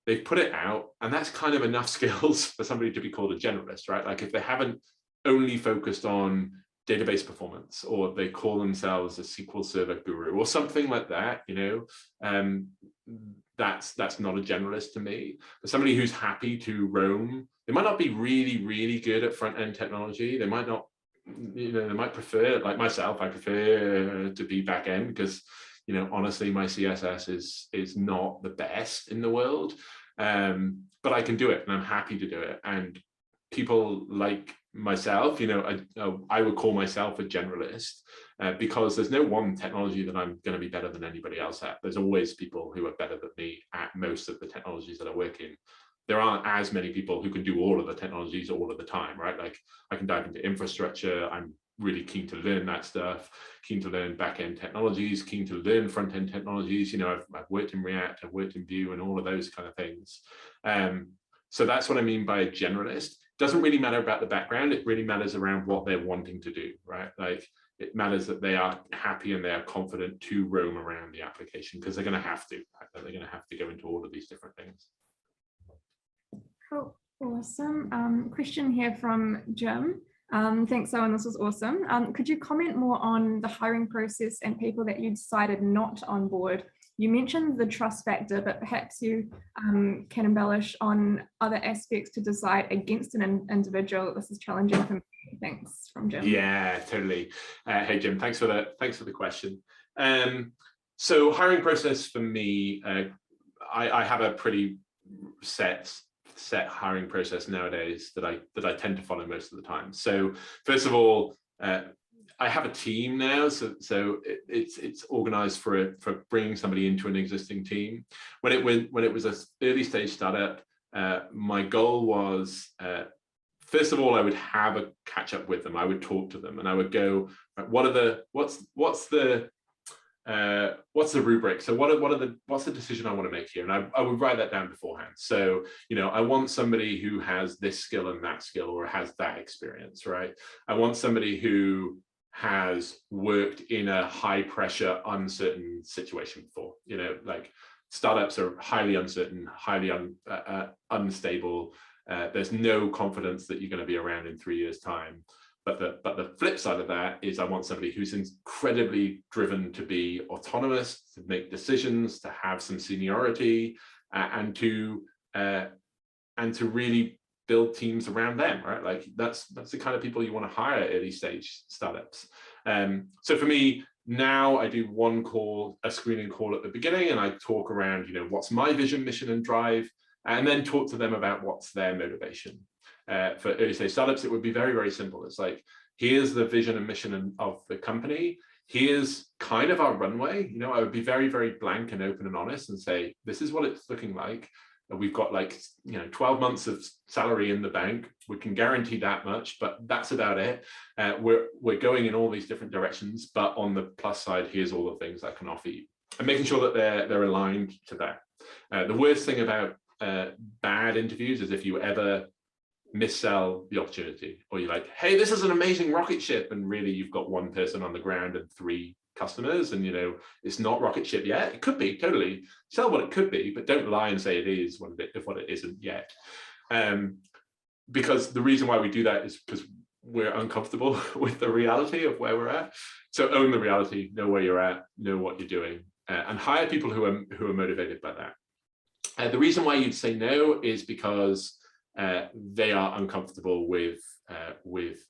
they've put it out, and that's kind of enough skills for somebody to be called a generalist, right? Like if they haven't only focused on database performance, or they call themselves a SQL Server guru or something like that, that's not a generalist to me. But somebody who's happy to roam, they might not be really, really good at front-end technology. They might not, they might prefer, like myself, I prefer to be back-end because, honestly, my CSS is not the best in the world, but I can do it and I'm happy to do it. And people like myself, I would call myself a generalist because there's no one technology that I'm going to be better than anybody else at. There's always people who are better than me at most of the technologies that I work in. There aren't as many people who can do all of the technologies all of the time, right? Like I can dive into infrastructure. I'm really keen to learn that stuff, keen to learn back-end technologies, keen to learn front-end technologies. I've worked in React, I've worked in Vue and all of those kind of things. So that's what I mean by a generalist. Doesn't really matter about the background. It really matters around what they're wanting to do, right? Like it matters that they are happy and they are confident to roam around the application because they're going to have to. They're going to have to go into all of these different things. Cool, awesome. Question here from Jim. Thanks, Owen, this was awesome. Could you comment more on the hiring process and people that you decided not to onboard? You mentioned the trust factor, but perhaps you can embellish on other aspects to decide against an individual. This is challenging for me. Thanks, from Jim. Yeah, totally. Hey, Jim, thanks for the question. So hiring process for me, I have a pretty set hiring process nowadays that I tend to follow most of the time. So first of all, I have a team now, so it's organized for bringing somebody into an existing team. When it was an early stage startup, my goal was first of all, I would have a catch up with them. I would talk to them, and I would go, what's the rubric? So what's the decision I want to make here? And I would write that down beforehand. So, I want somebody who has this skill and that skill, or has that experience, right? I want somebody who has worked in a high pressure, uncertain situation before. Like startups are highly uncertain, highly unstable. There's no confidence that you're going to be around in 3 years' time. But the flip side of that is I want somebody who's incredibly driven to be autonomous, to make decisions, to have some seniority, and to really build teams around them, right? Like that's the kind of people you want to hire at early stage startups. So for me now, I do a screening call at the beginning, and I talk around, what's my vision, mission, and drive. and then talk to them about what's their motivation. For early stage startups, it would be very, very simple. It's like, here's the vision and mission of the company. Here's kind of our runway. You know, I would be very, very blank and open and honest and say, this is what it's looking like. We've got like, 12 months of salary in the bank. We can guarantee that much, but that's about it. We're going in all these different directions, but on the plus side, here's all the things I can offer you, and making sure that they're aligned to that. The worst thing about bad interviews is if you ever missell the opportunity, or you're like, hey, this is an amazing rocket ship, and really you've got one person on the ground and 3 customers, and it's not rocket ship yet. It could be, totally sell what it could be, but don't lie and say it is what it isn't yet. Because the reason why we do that is because we're uncomfortable with the reality of where we're at. So own the reality, know where you're at, know what you're doing, and hire people who are motivated by that. The reason why you'd say no is because they are uncomfortable with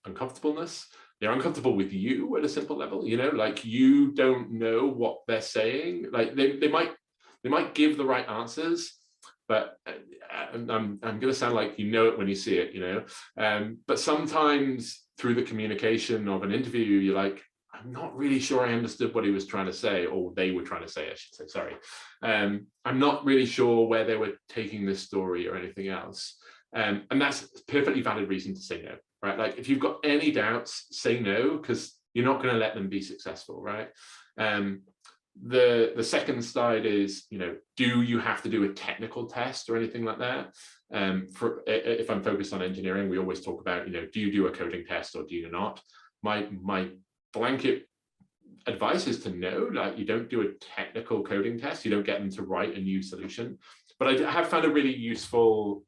uncomfortableness. They're uncomfortable with you at a simple level, like you don't know what they're saying. Like they might give the right answers, but I'm going to sound like you know it when you see it, but sometimes through the communication of an interview, you're like, I'm not really sure I understood what he was trying to say, or they were trying to say, I should say, sorry. I'm not really sure where they were taking this story or anything else. And that's a perfectly valid reason to say no, right? Like if you've got any doubts, say no, because you're not going to let them be successful, right? The second slide is, do you have to do a technical test or anything like that? If I'm focused on engineering, we always talk about, do you do a coding test or do you not? My blanket advice is to no, like you don't do a technical coding test, you don't get them to write a new solution. But I have found a really useful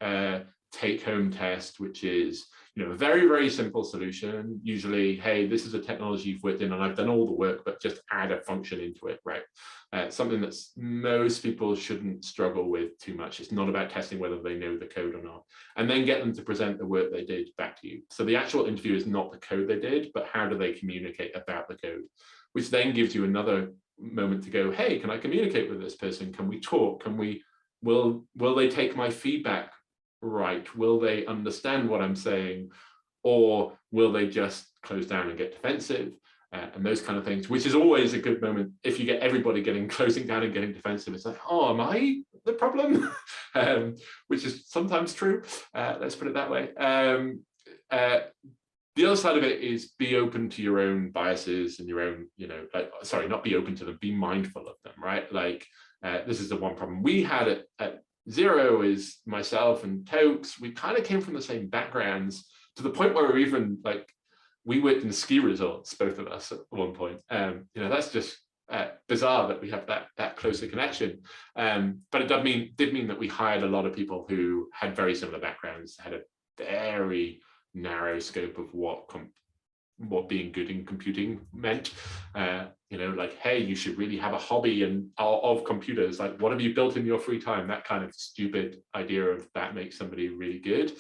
take-home test, which is a very, very simple solution. Usually, hey, this is a technology you've worked in and I've done all the work, but just add a function into it, right? Something that most people shouldn't struggle with too much. It's not about testing whether they know the code or not. And then get them to present the work they did back to you. So the actual interview is not the code they did, but how do they communicate about the code? Which then gives you another moment to go, hey, can I communicate with this person? Can we talk? Will they take my feedback right? Will they understand what I'm saying? Or will they just close down and get defensive? And those kind of things, which is always a good moment. If you get everybody closing down and getting defensive, it's like, oh, am I the problem? Which is sometimes true. Let's put it that way. The other side of it is be open to your own biases and your own, sorry, not be open to them, be mindful of them, right? Like this is the one problem we had at Zero is myself and Tokes, we kind of came from the same backgrounds to the point where we're even like, we worked in ski resorts, both of us at one point. That's just bizarre that we have that closer connection. But it did mean that we hired a lot of people who had very similar backgrounds, had a very narrow scope of what being good in computing meant. Like, hey, you should really have a hobby of computers. Like, what have you built in your free time? That kind of stupid idea of that makes somebody really good.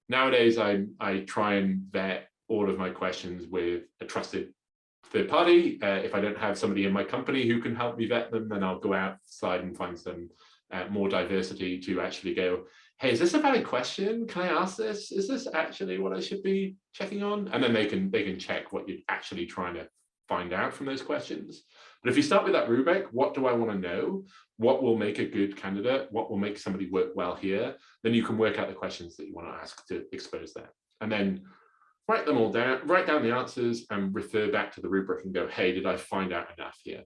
Nowadays, I try and vet all of my questions with a trusted third party. If I don't have somebody in my company who can help me vet them, then I'll go outside and find some more diversity to actually go, hey, is this a valid question? Can I ask this? Is this actually what I should be checking on? And then they can check what you're actually trying to find out from those questions. But if you start with that rubric, what do I want to know? What will make a good candidate? What will make somebody work well here? Then you can work out the questions that you want to ask to expose that. And then write them all down, write down the answers and refer back to the rubric and go, hey, did I find out enough here?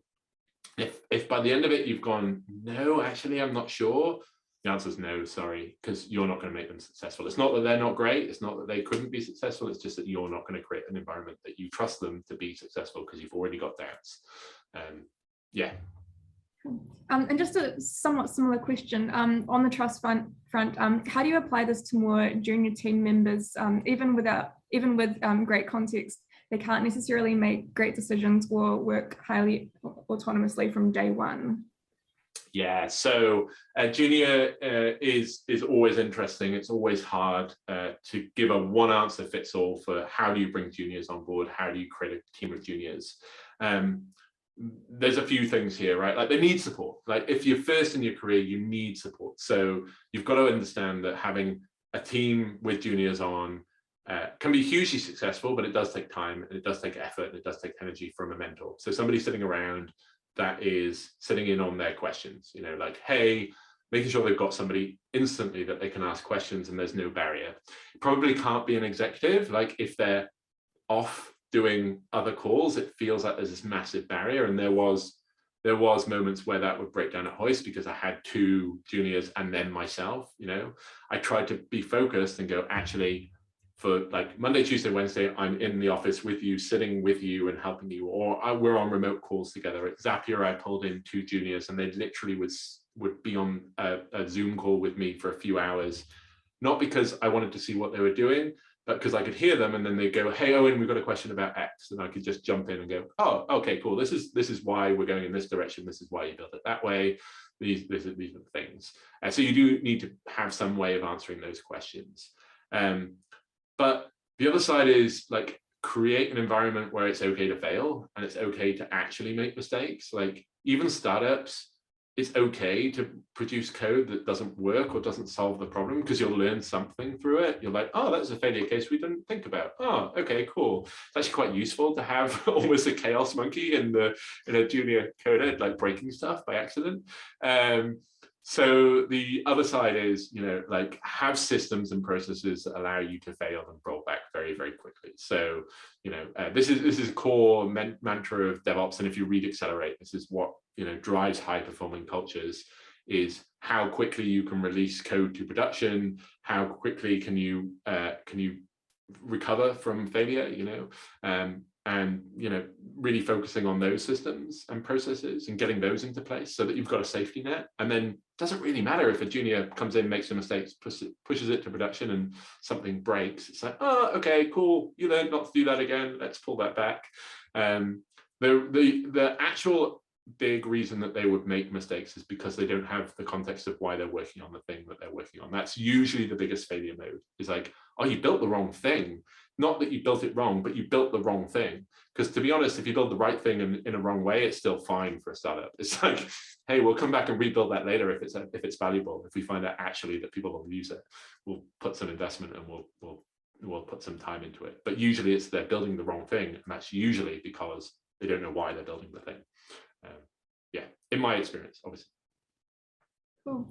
If by the end of it, you've gone, no, actually, I'm not sure. The answer is no, sorry, because you're not going to make them successful. It's not that they're not great. It's not that they couldn't be successful. It's just that you're not going to create an environment that you trust them to be successful because you've already got doubts. Yeah. And just a somewhat similar question on the trust front, how do you apply this to more junior team members? Even with great context, they can't necessarily make great decisions or work highly autonomously from day one. Yeah, so junior is always interesting. It's always hard to give a one answer fits all for how do you bring juniors on board? How do you create a team of juniors? there's a few things here, right? Like they need support. Like if you're first in your career, you need support. So you've got to understand that having a team with juniors on can be hugely successful, but it does take time and it does take effort and it does take energy from a mentor. So somebody sitting around that is sitting in on their questions, you know, like, hey, making sure they've got somebody instantly that they can ask questions and there's no barrier. It probably can't be an executive. Like if they're off doing other calls, it feels like there's this massive barrier. And there was moments where that would break down at Hoist because I had 2 juniors and then myself. You know, I tried to be focused and go, actually, for like Monday, Tuesday, Wednesday, I'm in the office with you, sitting with you and helping you, or we're on remote calls together. At Zapier, I pulled in 2 juniors and they literally would be on a Zoom call with me for a few hours, not because I wanted to see what they were doing, but because I could hear them, and then they go, hey, Owen, we've got a question about X. And I could just jump in and go, oh, okay, cool. This is why we're going in this direction. This is why you built it that way. These are the things. So you do need to have some way of answering those questions. But the other side is like create an environment where it's okay to fail and it's okay to actually make mistakes. Like even startups, it's okay to produce code that doesn't work or doesn't solve the problem because you'll learn something through it. You're like, oh, that's a failure case we didn't think about. Oh, okay, cool. It's actually quite useful to have almost a chaos monkey in a junior coder, like breaking stuff by accident. So the other side is, you know, like have systems and processes that allow you to fail and roll back very, very quickly. So, you know, this is a core mantra of DevOps. And if you read Accelerate, this is what, you know, drives high performing cultures, is how quickly you can release code to production, how quickly can you recover from failure, you know, and, you know, really focusing on those systems and processes and getting those into place so that you've got a safety net. And then it doesn't really matter if a junior comes in, makes a mistake, pushes it to production and something breaks. It's like, oh, okay, cool. You learned not to do that again. Let's pull that back. The actual big reason that they would make mistakes is because they don't have the context of why they're working on the thing that they're working on. That's usually the biggest failure mode, is like, oh, you built the wrong thing. Not that you built it wrong, but you built the wrong thing. Because to be honest, if you build the right thing in a wrong way, it's still fine for a startup. It's like, hey, we'll come back and rebuild that later if it's valuable. If we find out actually that people will use it, we'll put some investment and we'll put some time into it. But usually it's they're building the wrong thing, and that's usually because they don't know why they're building the thing. Yeah, in my experience, obviously. Cool.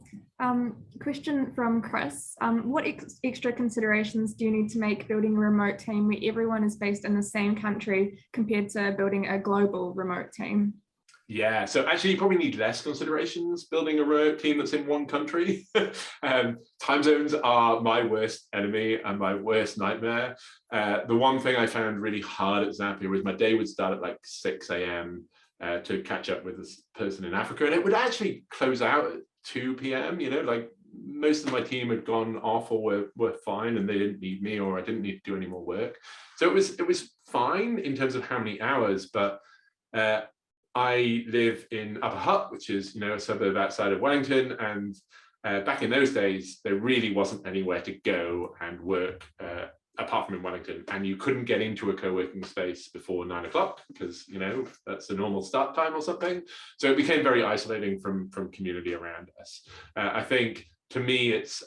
Question from Chris. What extra considerations do you need to make building a remote team where everyone is based in the same country compared to building a global remote team? Yeah, so actually you probably need less considerations building a remote team that's in one country. Time zones are my worst enemy and my worst nightmare. The one thing I found really hard at Zapier was my day would start at like 6 a.m. To catch up with this person in Africa, and it would actually close out at 2 p.m. You know, like most of my team had gone off or were fine and they didn't need me, or I didn't need to do any more work. So it was fine in terms of how many hours, but I live in Upper Hutt, which is, you know, a suburb outside of Wellington, and back in those days there really wasn't anywhere to go and work apart from in Wellington, and you couldn't get into a co-working space before 9 o'clock because, you know, that's the normal start time or something. So it became very isolating from community around us. I think to me, it's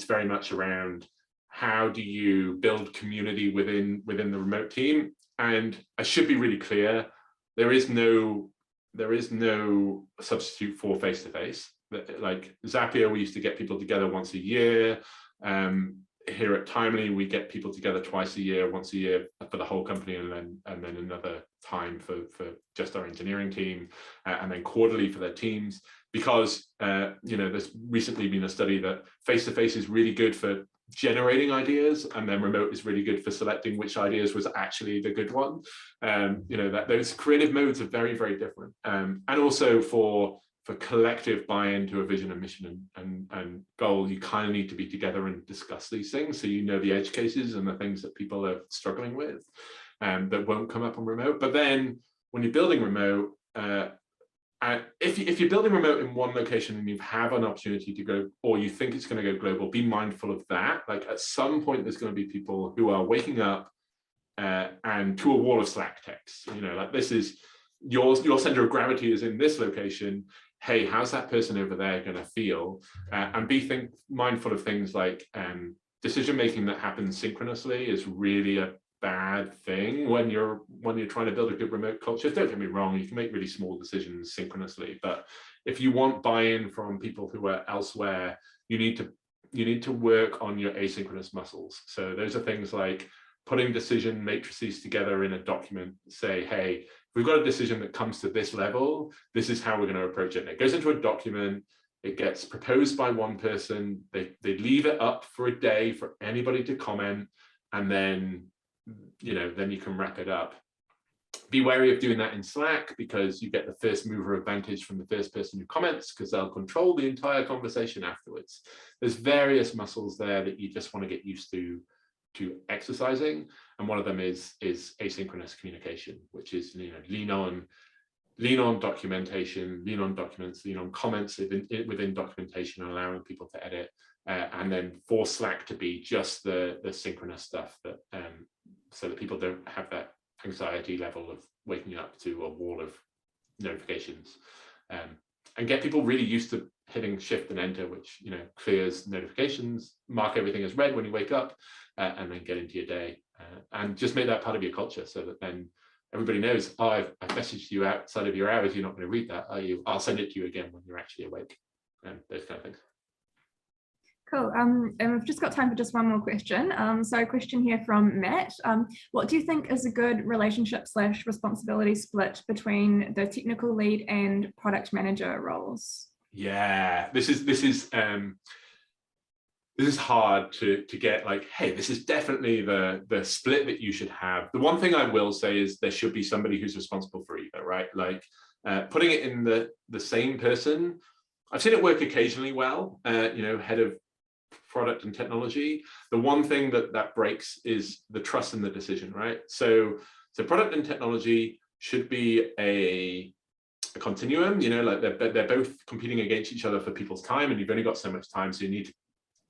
very much around how do you build community within the remote team. And I should be really clear, there is no substitute for face-to-face. Like Zapier, we used to get people together once a year. Here at Timely, we get people together twice a year, once a year for the whole company, and then another time for just our engineering team, and then quarterly for their teams. Because you know, there's recently been a study that face-to-face is really good for generating ideas, and then remote is really good for selecting which ideas was actually the good one. You know, that those creative modes are very, very different, and also for collective buy-in to a vision and mission and goal, you kind of need to be together and discuss these things, so you know the edge cases and the things that people are struggling with that won't come up on remote. But then when you're building remote, if you're building remote in one location and you have an opportunity to go, or you think it's going to go global, be mindful of that. Like at some point there's going to be people who are waking up and to a wall of Slack text, you know, like this is your center of gravity is in this location. Hey, how's that person over there going to feel? And be mindful of things like decision making that happens synchronously is really a bad thing when you're trying to build a good remote culture. Don't get me wrong, you can make really small decisions synchronously, but if you want buy-in from people who are elsewhere, you need to work on your asynchronous muscles. So those are things like putting decision matrices together in a document. Say, hey, we've got a decision that comes to this level, this is how we're going to approach it. And it goes into a document, it gets proposed by one person, they leave it up for a day for anybody to comment, and then then you can wrap it up. Be wary of doing that in Slack, because you get the first mover advantage from the first person who comments, because they'll control the entire conversation afterwards. There's various muscles there that you just want to get used to exercising, and one of them is asynchronous communication, which is lean on documentation, lean on documents, lean on comments within documentation, and allowing people to edit, and then for Slack to be just the synchronous stuff, that so that people don't have that anxiety level of waking up to a wall of notifications, and get people really used to hitting shift and enter, which clears notifications, mark everything as red when you wake up, and then get into your day, and just make that part of your culture, so that then everybody knows, oh, I've messaged you outside of your hours, you're not going to read that, are you? I'll send it to you again when you're actually awake, and those kind of things. Cool. And we've just got time for just one more question. So a question here from Matt. What do you think is a good relationship / responsibility split between the technical lead and product manager roles? Yeah, this is hard to get like, hey, this is definitely the split that you should have. The one thing I will say is there should be somebody who's responsible for either, right? Like putting it in the same person, I've seen it work occasionally well, head of product and technology. The one thing that breaks is the trust in the decision, right? So product and technology should be a continuum, like they're both competing against each other for people's time, and you've only got so much time, so you need to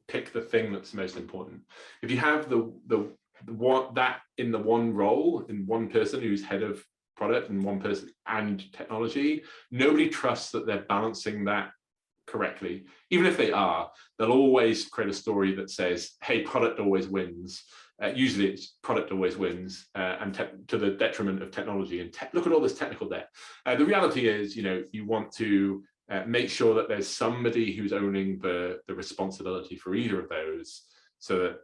pick the thing that's most important. If you have that in the one role, in one person who's head of product and one person and technology, nobody trusts that they're balancing that correctly. Even if they are, they'll always create a story that says, hey, product always wins. Usually it's product always wins, and to the detriment of technology, and look at all this technical debt. The reality is, you want to make sure that there's somebody who's owning the responsibility for either of those, so that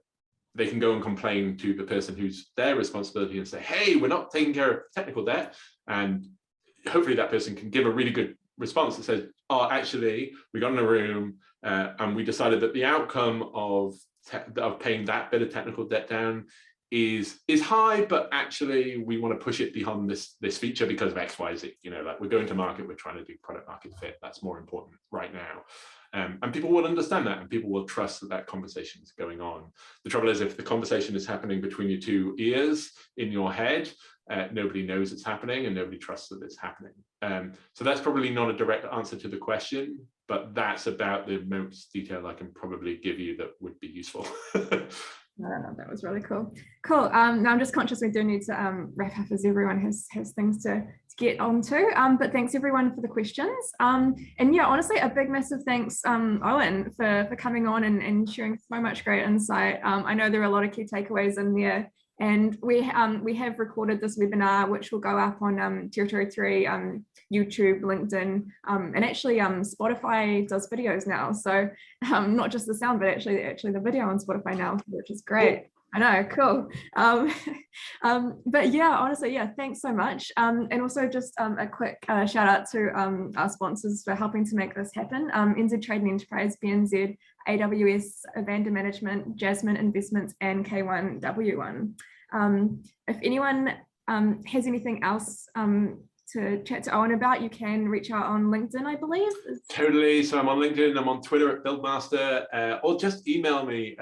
they can go and complain to the person who's their responsibility and say, hey, we're not taking care of technical debt. And hopefully that person can give a really good response that says, oh, actually, we got in a room and we decided that the outcome of paying that bit of technical debt down is high, but actually we want to push it beyond this feature because of X, Y, Z. Like we're going to market, we're trying to do product market fit. That's more important right now. And people will understand that, and people will trust that conversation is going on. The trouble is, if the conversation is happening between your two ears in your head, nobody knows it's happening and nobody trusts that it's happening. So that's probably not a direct answer to the question, but that's about the most detail I can probably give you that would be useful. No, that was really cool. Cool. Now I'm just conscious we do need to wrap up, as everyone has things to get onto. But thanks everyone for the questions. And yeah, honestly, a big massive thanks, Owen, for coming on and sharing so much great insight. I know there are a lot of key takeaways in there. And we have recorded this webinar, which will go up on Territory 3, YouTube, LinkedIn, and actually Spotify does videos now. So not just the sound, but actually the video on Spotify now, which is great. I know, cool. But yeah, honestly, yeah, thanks so much. And also just a quick shout out to our sponsors for helping to make this happen. NZ Trade and Enterprise, BNZ, AWS, Evander Management, Jasmine Investments, and K1W1. If anyone has anything else to chat to Owen about, you can reach out on LinkedIn, I believe. Totally. So I'm on LinkedIn, I'm on Twitter at Buildmaster, or just email me,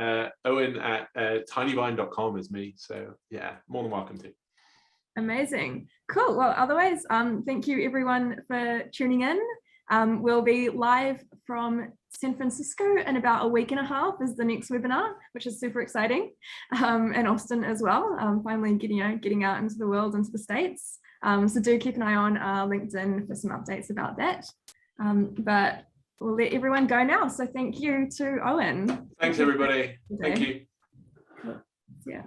Owen at tinyvine.com is me. So yeah, more than welcome to. Amazing. Cool. Well, otherwise, thank you everyone for tuning in. We'll be live from San Francisco in about a week and a half is the next webinar, which is super exciting, and Austin as well. Finally getting out into the world, into the States. So do keep an eye on LinkedIn for some updates about that. But we'll let everyone go now. So thank you to Owen. Thanks, everybody. Thank you. Yeah.